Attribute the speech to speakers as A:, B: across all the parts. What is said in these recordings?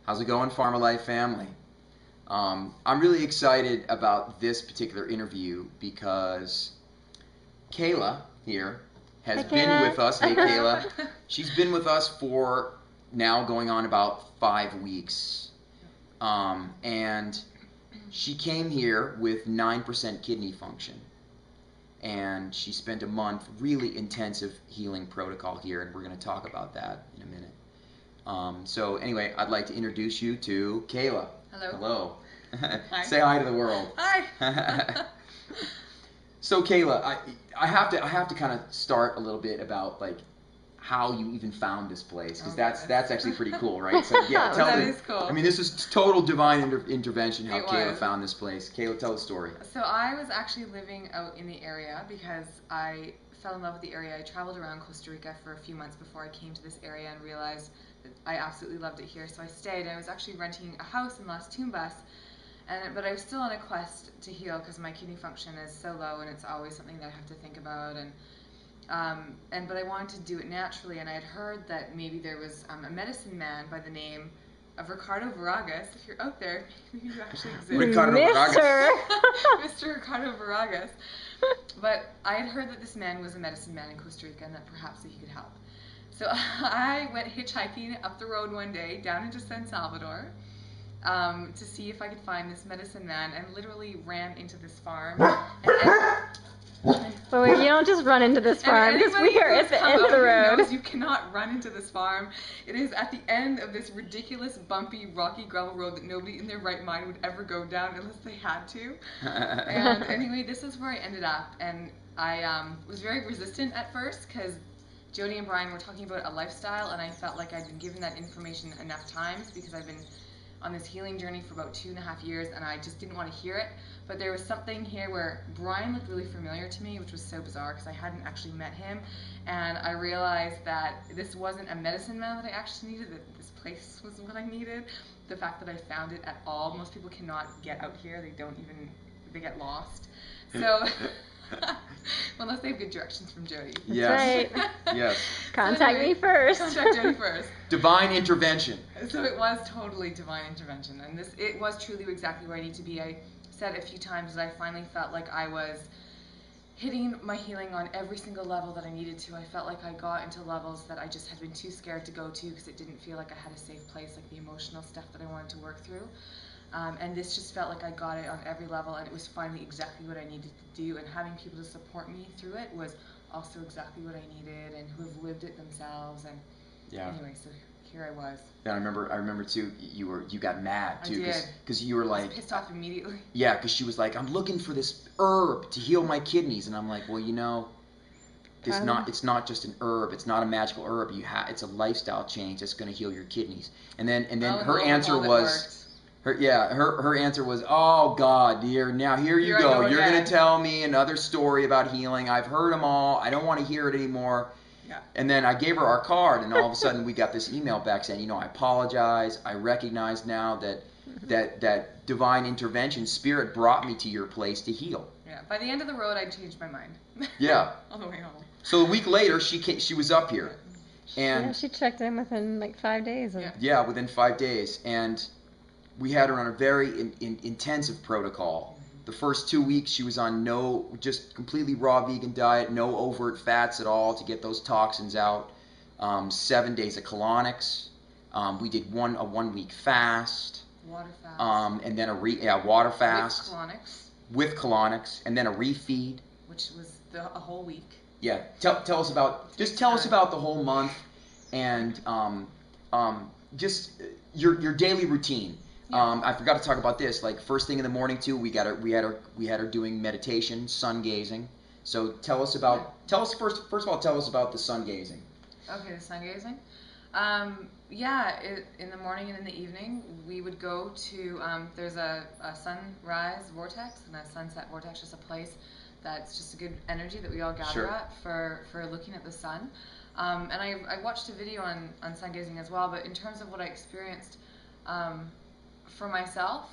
A: How's it going, Pharma Life family? I'm really excited about this particular interview because Kayla here has
B: Hi,
A: been
B: Kayla.
A: with us. Hey, Kayla. She's been with us for now going on about 5 weeks. And she came here with 9% kidney function. And she spent a month really intensive healing protocol here, and we're going to talk about that in a minute. So anyway, I'd like to introduce you to Kayla.
C: Hello.
A: Hello.
C: Hi.
A: Say hi to the world.
C: Hi.
A: So Kayla, I have to kind of start a little bit about like how you even found this place, because that's actually pretty cool, right? So yeah, tell
C: That
A: me.
C: is cool.
A: I mean, this is total divine intervention how
C: It
A: Kayla
C: was.
A: found this place. Kayla, tell the story.
C: So I was actually living out in the area because I fell in love with the area. I traveled around Costa Rica for a few months before I came to this area and realized that I absolutely loved it here. So I stayed. I was actually renting a house in Las Tumbas, but I was still on a quest to heal because my kidney function is so low, and it's always something that I have to think about. But I wanted to do it naturally, and I had heard that maybe there was a medicine man by the name of Ricardo Varagas. If you're out there, maybe you actually exist.
A: Ricardo Varagas.
C: Mr. Ricardo Varagas. But I had heard that this man was a medicine man in Costa Rica and that perhaps he could help. So I went hitchhiking up the road one day down into San Salvador to see if I could find this medicine man, and literally ran into this farm.
B: Wait, you don't just run into this farm because we are at the end of the road.
C: Knows you cannot run into this farm. It is at the end of this ridiculous, bumpy, rocky gravel road that nobody in their right mind would ever go down unless they had to. And anyway, this is where I ended up, and I was very resistant at first because Jody and Brian were talking about a lifestyle, and I felt like I'd been given that information enough times because I've been on this healing journey for about 2.5 years, and I just didn't want to hear it. But there was something here where Brian looked really familiar to me, which was so bizarre because I hadn't actually met him, and I realized that this wasn't a medicine man that I actually needed, that this place was what I needed. The fact that I found it at all, most people cannot get out here, they get lost. So, unless they have good directions from Jody.
A: Yes.
B: Right.
A: Yes.
B: Contact me first.
C: Contact Jody first.
A: Divine intervention.
C: So it was totally divine intervention, and it was truly exactly where I need to be. I said a few times that I finally felt like I was hitting my healing on every single level that I needed to. I felt like I got into levels that I just had been too scared to go to because it didn't feel like I had a safe place, like the emotional stuff that I wanted to work through. And this just felt like I got it on every level, and it was finally exactly what I needed to do. And having people to support me through it was also exactly what I needed, and who have lived it themselves. And
A: Yeah.
C: Anyway, so here I was.
A: Yeah, I remember too. You got mad too,
C: I did.
A: because you were like,
C: I was pissed off immediately.
A: yeah, because she was like, I'm looking for this herb to heal my kidneys, and I'm like, well, you know, it's not just an herb. It's not a magical herb. It's a lifestyle change that's going to heal your kidneys. And then her answer was. Her answer was, oh God, dear, now here you go. You're going to tell me another story about healing. I've heard them all. I don't want to hear it anymore.
C: Yeah.
A: And then I gave her our card, and all of a sudden we got this email back saying, I apologize. I recognize now that divine intervention, spirit brought me to your place to heal.
C: Yeah. By the end of the road, I changed my mind.
A: Yeah.
C: On the way home.
A: So a week later, she was up here. And
B: yeah, she checked in within like 5 days.
A: Yeah, within 5 days. And we had her on a very intensive protocol. The first 2 weeks she was on just completely raw vegan diet, no overt fats at all to get those toxins out. 7 days of colonics. We did a 1 week fast.
C: Water fast.
A: And then a water fast.
C: With colonics.
A: And then a refeed.
C: Which was a whole week.
A: Yeah. Tell us about the whole month, and just your daily routine. I forgot to talk about this. Like first thing in the morning too, we had her doing meditation, sun gazing. So tell us first of all, tell us about the sun gazing.
C: Okay, the sun gazing. In the morning and in the evening, we would go to there's a sunrise vortex and a sunset vortex, just a place that's just a good energy that we all gather at for looking at the sun. And I watched a video on sun gazing as well, but in terms of what I experienced. For myself,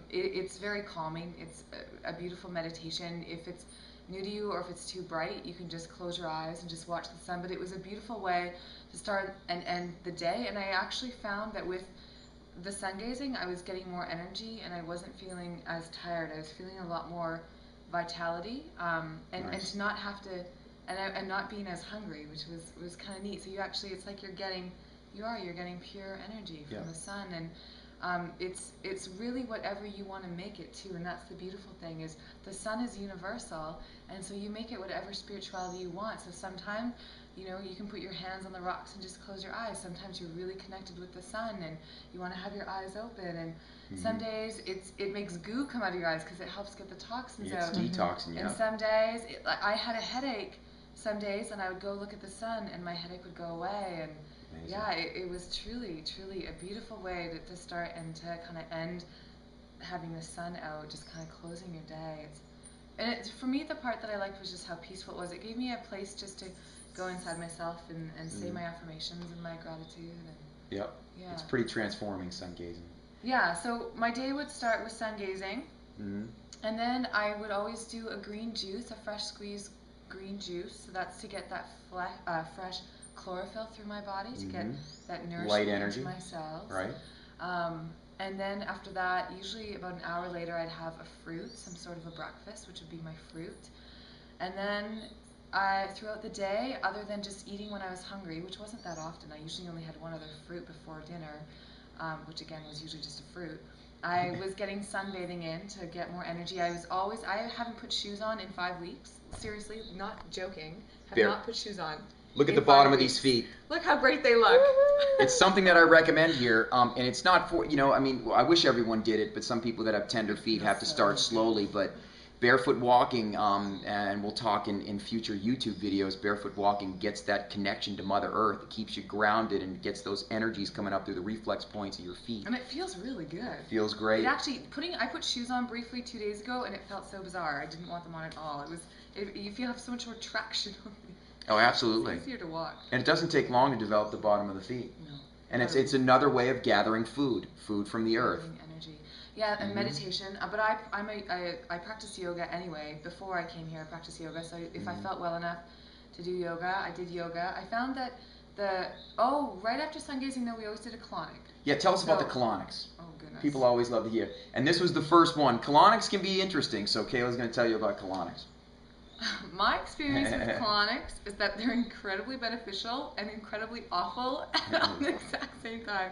C: it's very calming. It's a beautiful meditation. If it's new to you or if it's too bright, you can just close your eyes and just watch the sun. But it was a beautiful way to start and end the day. And I actually found that with the sun gazing, I was getting more energy and I wasn't feeling as tired. I was feeling a lot more vitality, and to not have to, and not being as hungry, which was kind of neat. So you actually, it's like you're getting pure energy from the sun, and it's really whatever you want to make it to, and that's the beautiful thing is the sun is universal, and so you make it whatever spirituality you want. So sometimes, you know, you can put your hands on the rocks and just close your eyes. Sometimes you're really connected with the sun and you want to have your eyes open, and some days it makes goo come out of your eyes because it helps get the toxins out.
A: It's detoxing,
C: And some days, I had a headache some days, and I would go look at the sun and my headache would go away. And
A: amazing.
C: yeah, it was truly a beautiful way to start and to kind of end having the sun out, just kind of closing your day. For me, the part that I liked was just how peaceful it was. It gave me a place just to go inside myself and say my affirmations and my gratitude. And
A: Yep.
C: yeah.
A: It's pretty transforming, sun gazing.
C: Yeah, so my day would start with sun gazing, and then I would always do a green juice, a fresh squeezed green juice. So that's to get that fresh chlorophyll through my body, to get that nourishment
A: light energy
C: into my cells.
A: Right.
C: And then after that, usually about an hour later, I'd have a fruit, some sort of a breakfast, which would be my fruit. And then throughout the day, other than just eating when I was hungry, which wasn't that often, I usually only had one other fruit before dinner, which again was usually just a fruit. I was getting sunbathing in to get more energy. I haven't put shoes on in 5 weeks. Seriously, not joking. Not put shoes on.
A: Look at the bottom of these feet.
C: Look how great they look.
A: It's something that I recommend here, and it's not for, I mean, I wish everyone did it, but some people that have tender feet have to start slowly, but barefoot walking, and we'll talk in future YouTube videos, barefoot walking gets that connection to Mother Earth. It keeps you grounded and gets those energies coming up through the reflex points of your feet.
C: And it feels really good.
A: Feels great.
C: It actually, I put shoes on briefly 2 days ago, and it felt so bizarre. I didn't want them on at all. You feel so much more traction on them.
A: Oh, absolutely.
C: It's easier to walk.
A: And it doesn't take long to develop the bottom of the feet.
C: No.
A: And it's another way of gathering food from the earth.
C: Energy. Yeah, and meditation. But I practice yoga anyway. Before I came here, I practiced yoga. So if I felt well enough to do yoga, I did yoga. I found that right after sun gazing, though, we always did a colonic.
A: Yeah, tell us about the colonics.
C: Oh, goodness.
A: People always love to hear. And this was the first one. Colonics can be interesting, so Kayla's going to tell you about colonics.
C: My experience with colonics is that they're incredibly beneficial and incredibly awful at the exact same time.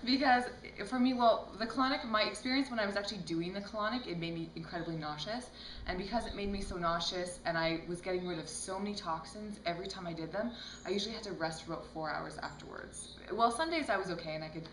C: Because for me, the colonic, my experience when I was actually doing the colonic, it made me incredibly nauseous. And because it made me so nauseous and I was getting rid of so many toxins every time I did them, I usually had to rest for about 4 hours afterwards. Well, some days I was okay and I could,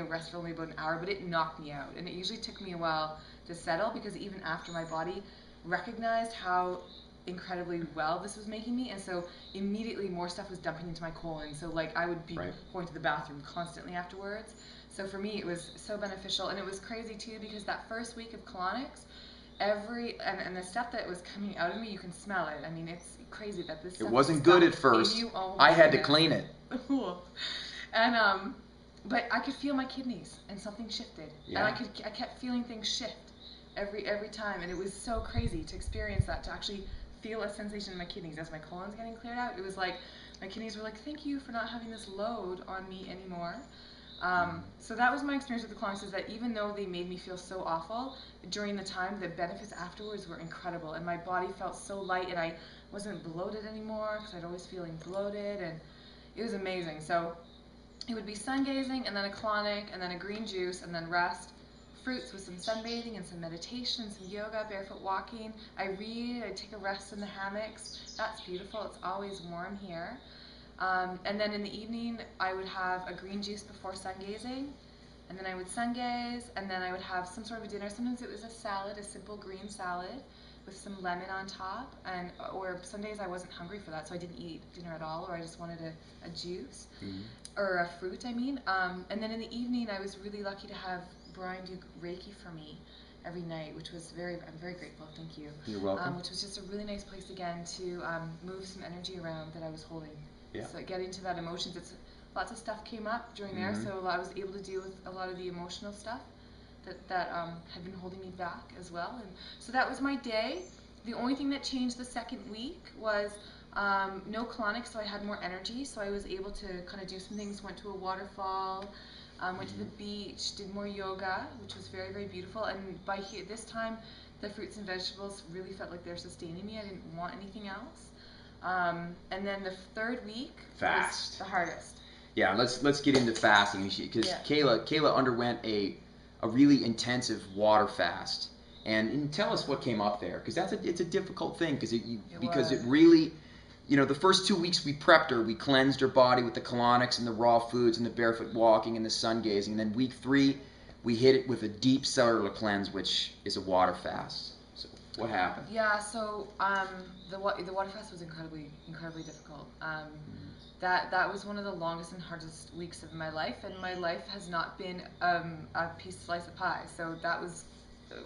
C: rest for only about an hour, but it knocked me out. And it usually took me a while to settle, because even after my body recognized how incredibly well this was making me, and so immediately more stuff was dumping into my colon, so I would be going to the bathroom constantly afterwards. So for me it was so beneficial, and it was crazy too, because that first week of colonics, and the stuff that was coming out of me, you can smell it. I mean, it's crazy that this stuff,
A: it wasn't good at first. I had to clean it.
C: And but I could feel my kidneys, and something shifted, and I kept feeling things shift every time, and it was so crazy to experience that, to actually feel a sensation in my kidneys as my colon's getting cleared out. It was like my kidneys were like, thank you for not having this load on me anymore. So that was my experience with the colonics, is that even though they made me feel so awful, during the time, the benefits afterwards were incredible, and my body felt so light, and I wasn't bloated anymore, because I'd always feeling bloated, and it was amazing. So it would be sun gazing, and then a colonic, and then a green juice, and then rest. Fruits with some sunbathing and some meditation, some yoga, barefoot walking. I read, I take a rest in the hammocks. That's beautiful. It's always warm here. And then in the evening, I would have a green juice before sun gazing, and then I would sun gaze, and then I would have some sort of a dinner. Sometimes it was a salad, a simple green salad with some lemon on top, or some days I wasn't hungry for that, so I didn't eat dinner at all, or I just wanted a juice, or a fruit, I mean. And then in the evening, I was really lucky to have Brian do Reiki for me every night, which was I'm very grateful, thank you.
A: You're welcome.
C: Which was just a really nice place again to move some energy around that I was holding.
A: Yeah.
C: So getting to that emotions, lots of stuff came up during there, so I was able to deal with a lot of the emotional stuff that had been holding me back as well. And so that was my day. The only thing that changed the second week was no colonics, so I had more energy, so I was able to kind of do some things, went to a waterfall, Went to the beach, did more yoga, which was very, very beautiful. And by this time, the fruits and vegetables really felt like they were sustaining me. I didn't want anything else. And then the third week was the hardest.
A: Yeah, let's get into fasting because Kayla underwent a really intensive water fast, and tell us what came up there, because it's a difficult thing because it really, the first 2 weeks we prepped her, we cleansed her body with the colonics and the raw foods and the barefoot walking and the sun gazing, and then week 3 we hit it with a deep cellular cleanse, which is a water fast. So what happened?
C: Yeah, so the water fast was incredibly difficult. That was one of the longest and hardest weeks of my life, and my life has not been a slice of pie. So that was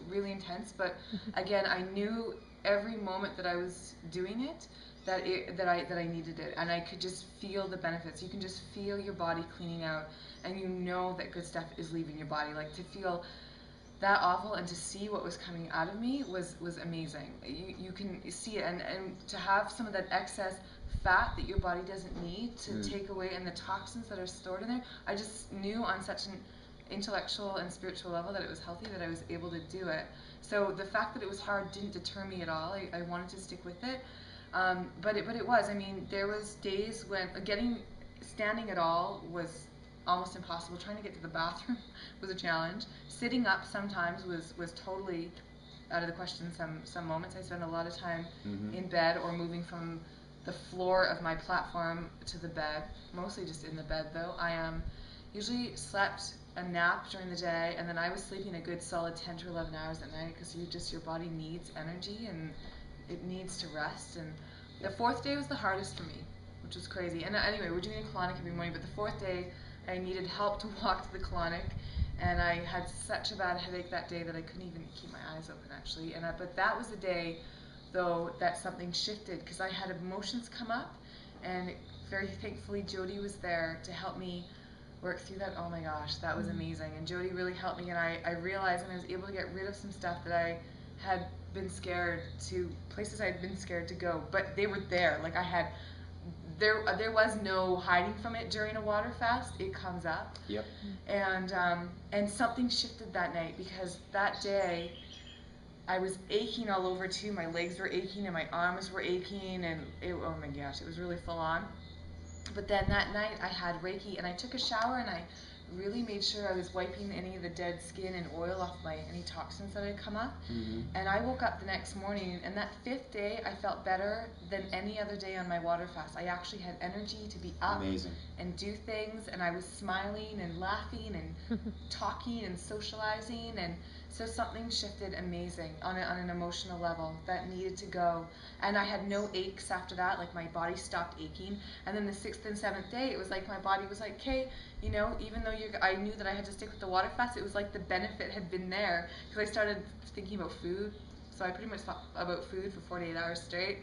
C: really intense. But again, I knew every moment that I was doing it that I needed it, and I could just feel the benefits. You can just feel your body cleaning out, and you know that good stuff is leaving your body. Like, to feel that awful and to see what was coming out of me was amazing. You can see it, and to have some of that excess fat that your body doesn't need to take away, and the toxins that are stored in there, I just knew on such an intellectual and spiritual level that it was healthy, that I was able to do it. So the fact that it was hard didn't deter me at all. I wanted to stick with it. But it was, I mean, there was days when standing at all was almost impossible. Trying to get to the bathroom was a challenge. Sitting up sometimes was totally out of the question. Some moments I spent a lot of time in bed or moving from the floor of my platform to the bed, mostly just in the bed though. I usually slept a nap during the day, and then I was sleeping a good solid 10 to 11 hours at night, because your body needs energy and it needs to rest. And the 4th day was the hardest for me, which was crazy. And anyway, we're doing a colonic every morning, but the 4th day I needed help to walk to the colonic, and I had such a bad headache that day that I couldn't even keep my eyes open, actually. But that was the day, though, that something shifted, because I had emotions come up, and very thankfully Jody was there to help me work through that. Oh my gosh, that was amazing. And Jody really helped me, and I realized, and I was able to get rid of some stuff that I had been scared to, places I had been scared to go, but they were there. Like, there was no hiding from it during a water fast. It comes up.
A: Yep.
C: And something shifted that night, because that day I was aching all over too. My legs were aching and my arms were aching, and oh my gosh, it was really full on. But then that night I had Reiki, and I took a shower, and I really made sure I was wiping any of the dead skin and oil off any toxins that had come up. And I woke up the next morning, and that 5th day I felt better than any other day on my water fast. I actually had energy to be up and do things, and I was smiling and laughing and talking and socializing, and so something shifted amazing on an emotional level that needed to go. And I had no aches after that. Like, my body stopped aching. And then the 6th and 7th day, it was like my body was like, okay, even though I knew that I had to stick with the water fast, it was like the benefit had been there, because I started thinking about food. So I pretty much thought about food for 48 hours straight.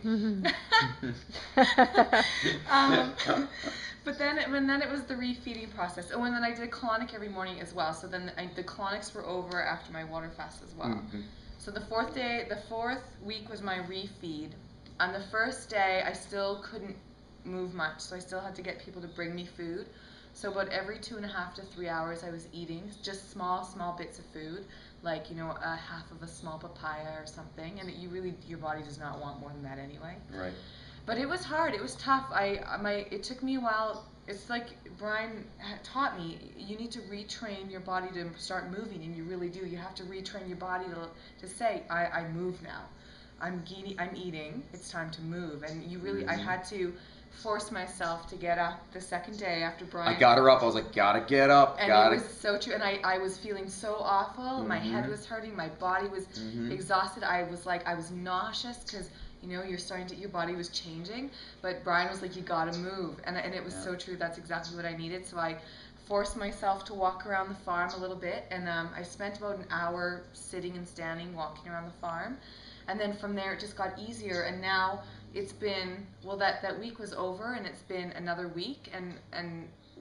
C: But then it was the refeeding process. And then I did a colonic every morning as well. So then the colonics were over after my water fast as well. So the 4th week was my refeed. On the 1st day, I still couldn't move much, so I still had to get people to bring me food. So about every 2.5 to 3 hours I was eating just small bits of food, like, a half of a small papaya or something, and your body does not want more than that anyway.
A: Right.
C: But it was hard, it was tough. It took me a while. It's like Brian taught me, you need to retrain your body to start moving, and you really do. You have to retrain your body to say, I move now. I'm eating, it's time to move. And I had to force myself to get up the 2nd day after Brian.
A: I got her up. I was like, gotta get up.
C: And it was so true. And I was feeling so awful. My head was hurting. My body was exhausted. I was nauseous, because your body was changing. But Brian was like, you gotta move. And it was so true. That's exactly what I needed. So I forced myself to walk around the farm a little bit. And I spent about an hour sitting and standing, walking around the farm. And then from there, it just got easier. And now it's been, that week was over, and it's been another week, and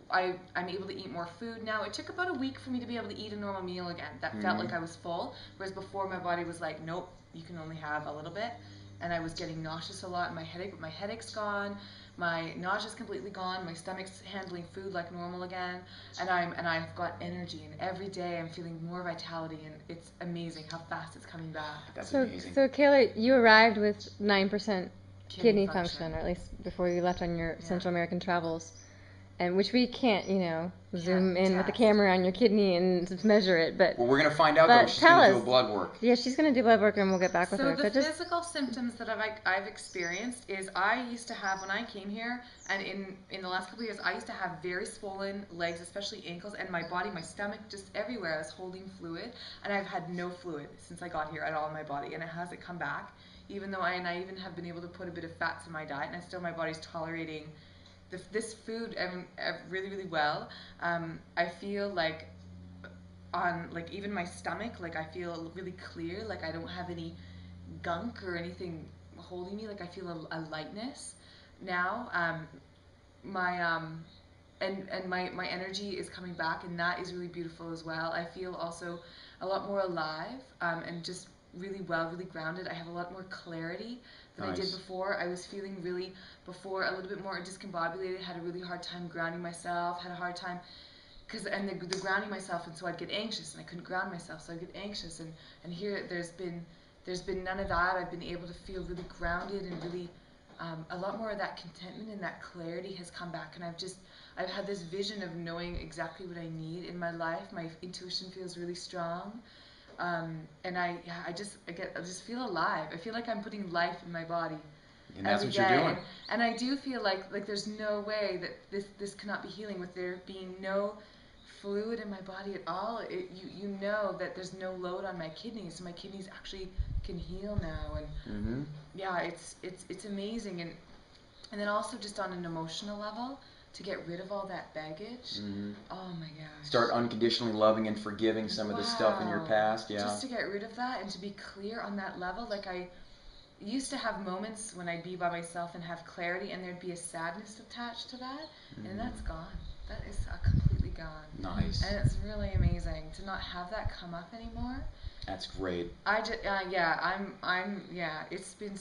C: I'm able to eat more food now. It took about a week for me to be able to eat a normal meal again. That felt like I was full, whereas before my body was like, nope, you can only have a little bit. And I was getting nauseous a lot, and my headache's gone. My nausea's completely gone. My stomach's handling food like normal again, and I've got energy. And every day I'm feeling more vitality, and it's amazing how fast it's coming back.
A: That's amazing.
B: So Kayla, you arrived with 9% kidney function, or at least before you left on your Central American travels. And which we can't, zoom in with the camera on your kidney and measure it. But
A: well, we're gonna find out though. She's gonna do a blood work.
B: Yeah, she's gonna do blood work, and we'll get back with her.
C: So the physical symptoms that I've experienced is I used to have when I came here, and in the last couple of years, I used to have very swollen legs, especially ankles, and my body, my stomach, just everywhere. I was holding fluid, and I've had no fluid since I got here at all in my body, and it hasn't come back. Even though I even have been able to put a bit of fats in my diet, and my body's tolerating this food really, really well. I feel like on even my stomach, I feel really clear, I don't have any gunk or anything holding me, I feel a lightness now. My energy is coming back, and that is really beautiful as well. I feel also a lot more alive, and just really well, really grounded. I have a lot more clarity than I did before. I was feeling really, before, a little bit more discombobulated, had a really hard time grounding myself, had a hard time, the grounding myself, and so I'd get anxious, and I couldn't ground myself, so I'd get anxious, and here there's been none of that. I've been able to feel really grounded, and really, a lot more of that contentment and that clarity has come back, and I've had this vision of knowing exactly what I need in my life. My intuition feels really strong. And I just feel alive. I feel like I'm putting life in my body.
A: And that's what you're doing.
C: And I do feel like there's no way that this cannot be healing with there being no fluid in my body at all. You know that there's no load on my kidneys, so my kidneys actually can heal now. And yeah, it's amazing. And then also just on an emotional level, to get rid of all that baggage. Oh my gosh.
A: Start unconditionally loving and forgiving some of the stuff in your past. Yeah.
C: Just to get rid of that and to be clear on that level. I used to have moments when I'd be by myself and have clarity, and there'd be a sadness attached to that, and that's gone. That is completely gone.
A: Nice.
C: And it's really amazing to not have that come up anymore.
A: That's great.
C: It's been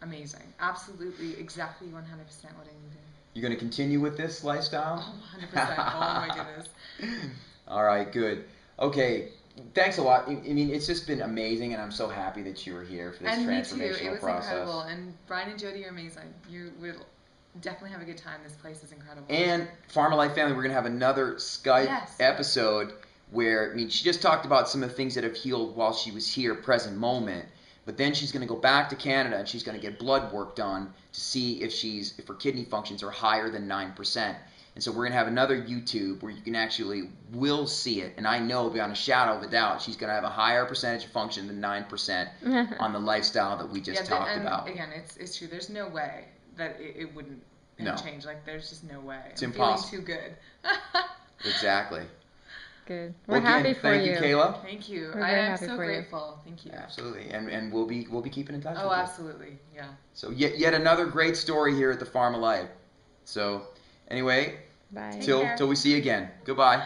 C: amazing. Absolutely, exactly 100% what I needed.
A: You're going to continue with this lifestyle?
C: Oh, 100%. Oh, my goodness.
A: All right, good. Okay, thanks a lot. I mean, it's just been amazing, and I'm so happy that you were here for this transformational process.
C: And me too. It was incredible. And Brian and Jody are amazing. You will definitely have a good time. This place is incredible.
A: And Farmer Life Family, we're going to have another Skype episode where, she just talked about some of the things that have healed while she was here, present moment. But then she's going to go back to Canada, and she's going to get blood work done to see if her kidney functions are higher than 9%. And so we're going to have another YouTube where you will see it. And I know beyond a shadow of a doubt she's going to have a higher percentage of function than 9% on the lifestyle that we just talked about.
C: Again, it's true. There's no way that it wouldn't change. There's just no way.
A: It's impossible.
C: Feeling too good.
A: Exactly.
B: Good. We're happy for you.
A: Thank you, Kayla.
C: Thank you. I am so grateful. Thank you.
A: Absolutely. And we'll be keeping in touch with you.
C: Oh, absolutely. Yeah.
A: So yet another great story here at the Farm of Life. So anyway,
B: bye.
A: Till we see you again. Goodbye.